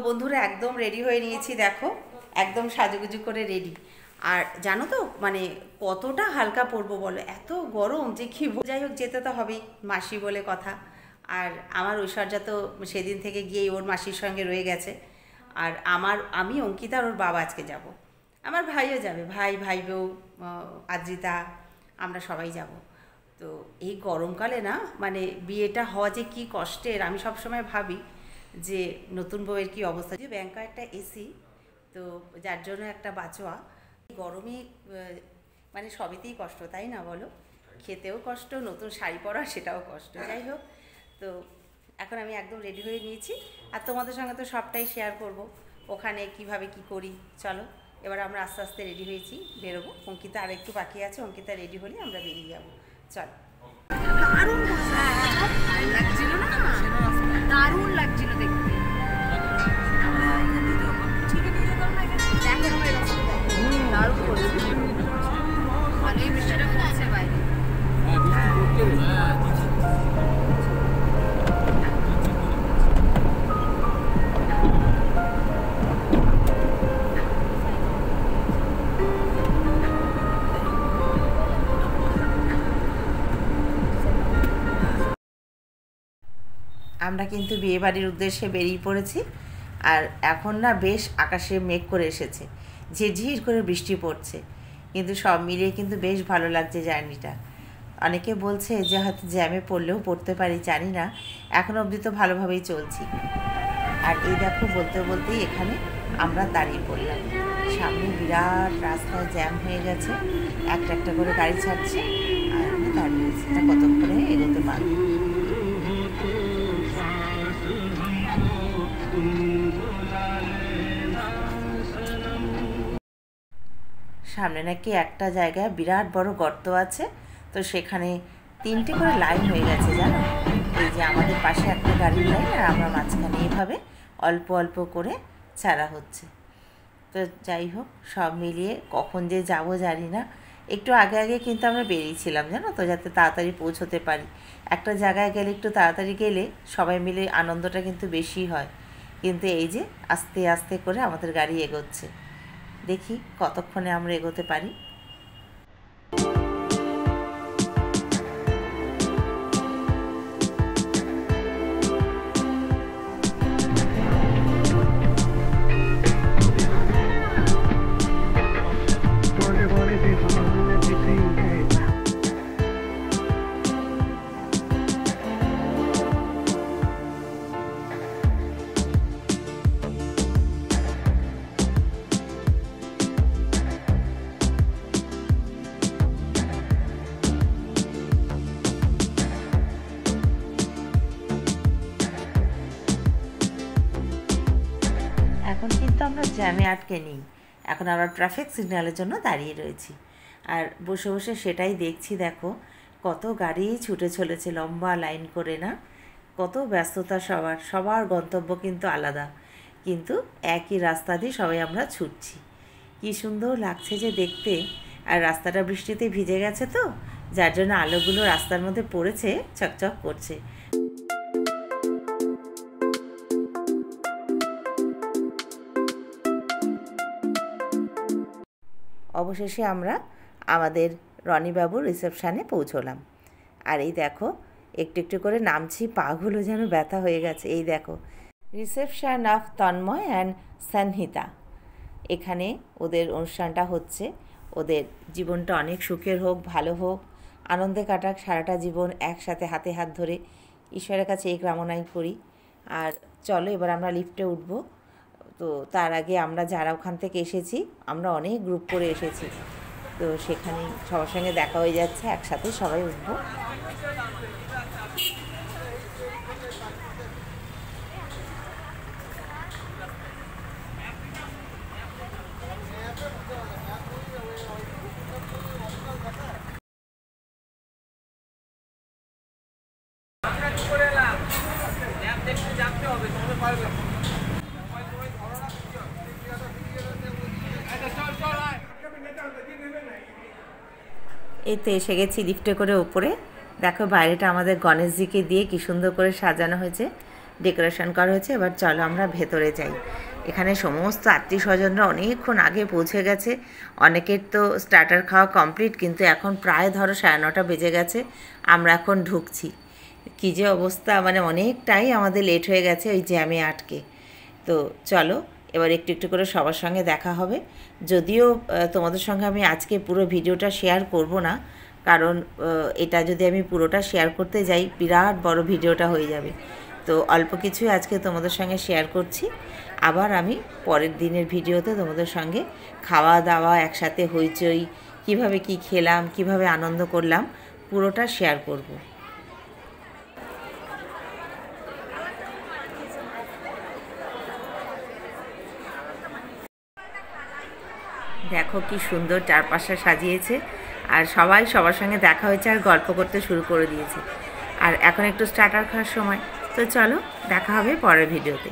বন্ধুরা একদম রেডি হয়ে নিয়েছি, দেখো একদম সাজুগুজু করে রেডি। আর জানো তো মানে কতটা হালকা পরবো বলো, এত গরম যে কি। যাই হোক, যেতে তো হবেই, মাসি বলে কথা। আর আমার ঐশ্বর্যা তো সেদিন থেকে গিয়েই ওর মাসির সঙ্গে রয়ে গেছে। আর আমি অঙ্কিতা আর ওর বাবা আজকে যাব। আমার ভাইও যাবে, ভাই বউ, আদ্রিতা, আমরা সবাই যাব। তো এই গরমকালে না মানে বিয়েটা হওয়া যে কী কষ্টের, আমি সবসময় ভাবি যে নতুন বউয়ের কী অবস্থা। যে ব্যাংকা একটা এসি, তো যার জন্য একটা বাঁচোয়া। গরমে মানে সবেতেই কষ্ট, তাই না বলো? খেতেও কষ্ট, নতুন শাড়ি পরা সেটাও কষ্ট। যাই হোক, তো এখন আমি একদম রেডি হয়ে নিয়েছি, আর তোমাদের সঙ্গে তো সবটাই শেয়ার করব ওখানে কিভাবে কি করি। চলো এবার আমরা আস্তে আস্তে রেডি হয়েছি, বেরোবো। অঙ্কিতা আর একটু বাকি আছে, অঙ্কিতা রেডি হলে আমরা বেরিয়ে যাবো। চলো। দারুণ লাগছিল দেখতে। দারুণ করছে, ভালোই বৃষ্টিটা পড়ছে বাইরে। আমরা কিন্তু বিয়েবাড়ির উদ্দেশ্যে বেরিয়ে পড়েছি। আর এখন না বেশ আকাশে মেঘ করে এসেছে, ঝিরঝির করে বৃষ্টি পড়ছে, কিন্তু সব মিলিয়ে কিন্তু বেশ ভালো লাগছে জার্নিটা। অনেকে বলছে যে হয়তো জ্যামে পড়লেও পড়তে পারি, জানি না, এখন অবধি তো ভালোভাবেই চলছি। আর এই দেখো বলতে বলতেই এখানে আমরা দাঁড়িয়ে পড়লাম। সামনে বিরাট রাস্তায় জ্যাম হয়ে গেছে, একটা একটা করে গাড়ি ছাড়ছে, আর আমি দাঁড়িয়েছি, এটা কতক্ষণে এগোতে পারবো। সামনে নাকি একটা জায়গায় বিরাট বড় গর্ত আছে, তো সেখানে 3টে করে লাইন হয়ে গেছে জানো। এই যে আমাদের পাশে একটা গাড়ির লাইন, আর আমরা মাঝখানে এইভাবে অল্প অল্প করে ছাড়া হচ্ছে। তো যাই হোক, সব মিলিয়ে কখন যে যাব জানি না। একটু আগে আগে কিন্তু আমরা বেরিয়েছিলাম জানো তো, যাতে তাড়াতাড়ি পৌঁছতে পারি। একটা জায়গায় গেলে একটু তাড়াতাড়ি গেলে সবাই মিলে আনন্দটা কিন্তু বেশি হয়। কিন্তু এই যে আস্তে আস্তে করে আমাদের গাড়ি এগোচ্ছে, দেখি কতক্ষণে আমরা এগোতে পারি। এখন কিন্তু আমরা জ্যামে আটকে নিই, এখন আমরা ট্রাফিক সিগন্যালের জন্য দাঁড়িয়ে রয়েছি। আর বসে বসে সেটাই দেখছি, দেখো কত গাড়ি ছুটে চলেছে লম্বা লাইন করে, না কত ব্যস্ততা, সবার গন্তব্য কিন্তু আলাদা, কিন্তু একই রাস্তা দিয়ে সবাই আমরা ছুটছি। কি সুন্দর লাগছে যে দেখতে। আর রাস্তাটা বৃষ্টিতে ভিজে গেছে তো, যার জন্য আলোগুলো রাস্তার মধ্যে পড়েছে, চকচক করছে। অবশেষে আমরা আমাদের রনিবাবুর রিসেপশানে পৌঁছলাম। আর এই দেখো একটু একটু করে নামছি, পাগুলো যেন ব্যথা হয়ে গেছে। এই দেখো, রিসেপশান অফ তন্ময় অ্যান্ড সন্হিতা। এখানে ওদের অনুষ্ঠানটা হচ্ছে। ওদের জীবনটা অনেক সুখের হোক, ভালো হোক, আনন্দে কাটাক সারাটা জীবন, একসাথে হাতে হাত ধরে ঈশ্বরের কাছে এই কামনাই করি। আর চলো এবার আমরা লিফটে উঠবো। তো তার আগে আমরা যারা ওখান থেকে এসেছি, আমরা অনেক গ্রুপ করে এসেছি, তো সেখানে সবার সঙ্গে দেখা হয়ে যাচ্ছে, একসাথে সবাই উঠবো। এই তো এসে গেছি লিফটে করে ওপরে। দেখো বাইরেটা আমাদের গণেশজিকে দিয়ে কি সুন্দর করে সাজানো হয়েছে, ডেকোরেশন করা হয়েছে। এবার চলো আমরা ভেতরে যাই। এখানে সমস্ত আত্মীয় স্বজনরা অনেকক্ষণ আগে পৌঁছে গেছে। অনেকের তো স্টার্টার খাওয়া কমপ্লিট, কিন্তু এখন প্রায় ধরো 9:30 বেজে গেছে। আমরা এখন ঢুকছি। কী যে অবস্থা, মানে অনেকটাই আমাদের লেট হয়ে গেছে ওই জ্যামে আটকে। তো চলো এবার একটু একটু করে সবার সঙ্গে দেখা হবে। যদিও তোমাদের সঙ্গে আমি আজকে পুরো ভিডিওটা শেয়ার করব না, কারণ এটা যদি আমি পুরোটা শেয়ার করতে যাই বিরাট বড় ভিডিওটা হয়ে যাবে। তো অল্প কিছুই আজকে তোমাদের সঙ্গে শেয়ার করছি। আবার আমি পরের দিনের ভিডিওতে তোমাদের সঙ্গে খাওয়া দাওয়া, একসাথে হইচই, কিভাবে কি খেলাম, কিভাবে আনন্দ করলাম, পুরোটা শেয়ার করব। দেখো কি সুন্দর চারপাশে সাজিয়েছে, আর সবাই সবার সঙ্গে দেখা হয়েছে আর গল্প করতে শুরু করে দিয়েছে। আর এখন একটু স্টার্টার খাওয়ার সময়। তো চলো দেখা হবে পরের ভিডিওতে।